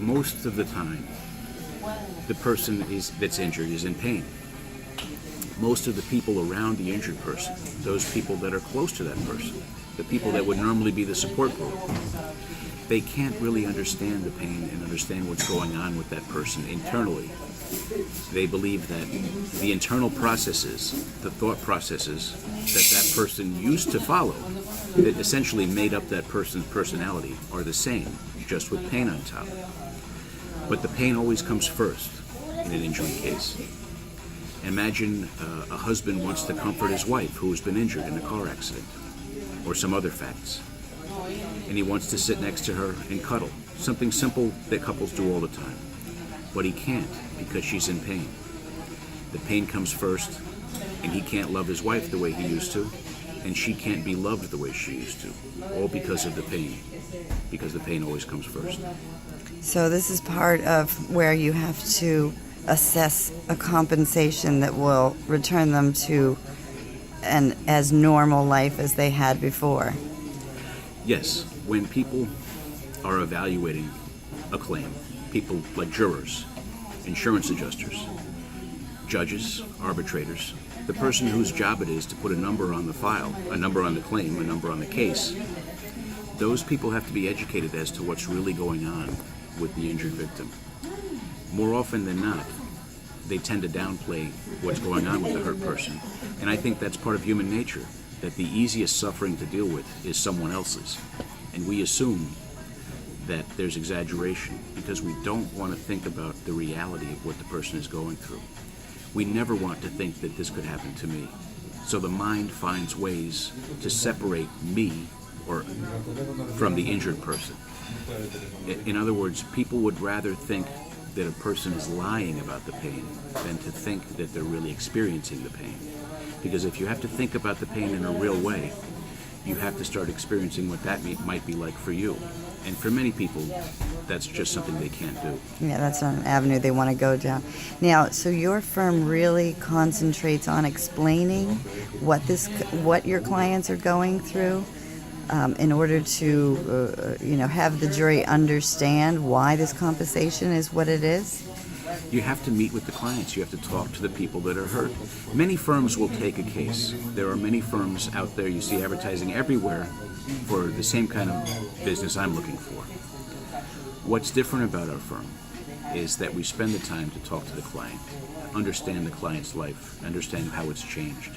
most of the time, the person that's injured is in pain. Most of the people around the injured person, those people that are close to that person, the people that would normally be the support group, they can't really understand the pain and understand what's going on with that person internally. They believe that the internal processes, the thought processes that person used to follow, that essentially made up that person's personality, are the same, just with pain on top. But the pain always comes first in an injury case. Imagine a husband wants to comfort his wife who has been injured in a car accident or some other facts. And he wants to sit next to her and cuddle, something simple that couples do all the time. But he can't because she's in pain. The pain comes first, and he can't love his wife the way he used to, and she can't be loved the way she used to, all because of the pain, because the pain always comes first. So this is part of where you have to assess a compensation that will return them to an as normal life as they had before. Yes, when people are evaluating a claim, people like jurors, insurance adjusters, judges, arbitrators, the person whose job it is to put a number on the file, a number on the claim, a number on the case, those people have to be educated as to what's really going on with the injured victim. More often than not, they tend to downplay what's going on with the hurt person. And I think that's part of human nature, that the easiest suffering to deal with is someone else's. And we assume that there's exaggeration because we don't want to think about the reality of what the person is going through. We never want to think that this could happen to me. So the mind finds ways to separate me from the injured person. In other words, people would rather think that a person is lying about the pain than to think that they're really experiencing the pain. Because if you have to think about the pain in a real way, you have to start experiencing what that might be like for you. And for many people, that's just something they can't do. Yeah, that's not an avenue they want to go down. Now, so your firm really concentrates on explaining what your clients are going through in order to, have the jury understand why this compensation is what it is? You have to meet with the clients. You have to talk to the people that are hurt. Many firms will take a case. There are many firms out there, you see advertising everywhere for the same kind of business I'm looking for. What's different about our firm is that we spend the time to talk to the client, understand the client's life, understand how it's changed.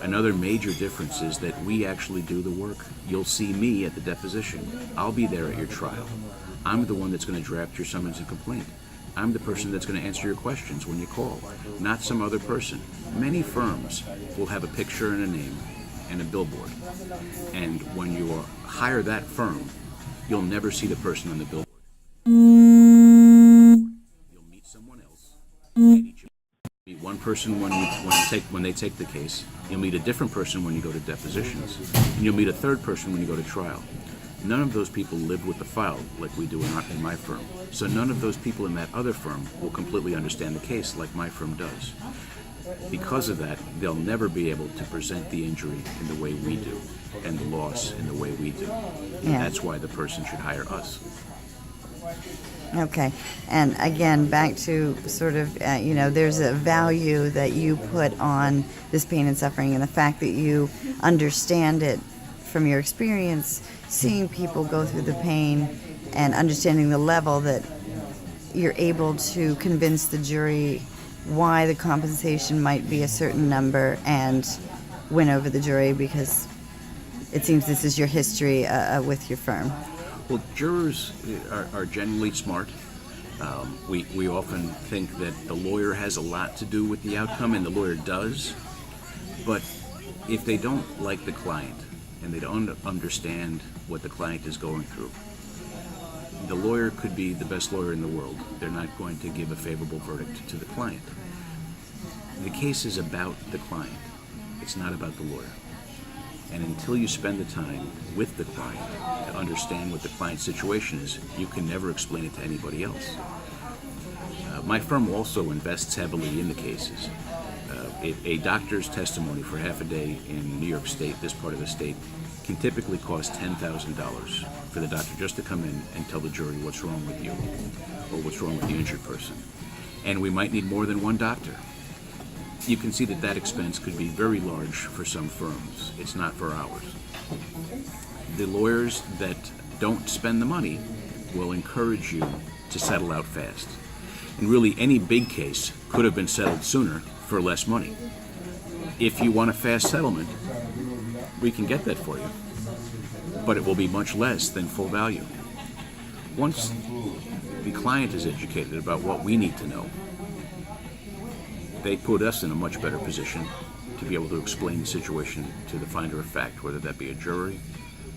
Another major difference is that we actually do the work. You'll see me at the deposition. I'll be there at your trial. I'm the one that's going to draft your summons and complaint. I'm the person that's going to answer your questions when you call, not some other person. Many firms will have a picture and a name and a billboard. And when you hire that firm, you'll never see the person on the billboard. You'll meet someone else. Meet one person when they take the case. You'll meet a different person when you go to depositions. And you'll meet a third person when you go to trial. None of those people live with the file like we do in my firm. So none of those people in that other firm will completely understand the case like my firm does. Because of that, they'll never be able to present the injury in the way we do and the loss in the way we do. Yeah. That's why the person should hire us. Okay. And again, back to sort of, there's a value that you put on this pain and suffering, and the fact that you understand it from your experience, seeing people go through the pain and understanding the level that you're able to convince the jury why the compensation might be a certain number and win over the jury, because it seems this is your history with your firm. Well, jurors are generally smart. We often think that the lawyer has a lot to do with the outcome, and the lawyer does. But if they don't like the client and they don't understand what the client is going through, the lawyer could be the best lawyer in the world. They're not going to give a favorable verdict to the client. The case is about the client. It's not about the lawyer. And until you spend the time with the client to understand what the client's situation is, you can never explain it to anybody else. My firm also invests heavily in the cases. A doctor's testimony for half a day in New York State, this part of the state, can typically cost $10,000. for the doctor just to come in and tell the jury what's wrong with you or what's wrong with the injured person. And we might need more than one doctor. You can see that that expense could be very large for some firms. It's not for ours. The lawyers that don't spend the money will encourage you to settle out fast. And really, any big case could have been settled sooner for less money. If you want a fast settlement, we can get that for you, but it will be much less than full value. Once the client is educated about what we need to know, they put us in a much better position to be able to explain the situation to the finder of fact, whether that be a jury,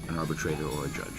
an arbitrator, or a judge.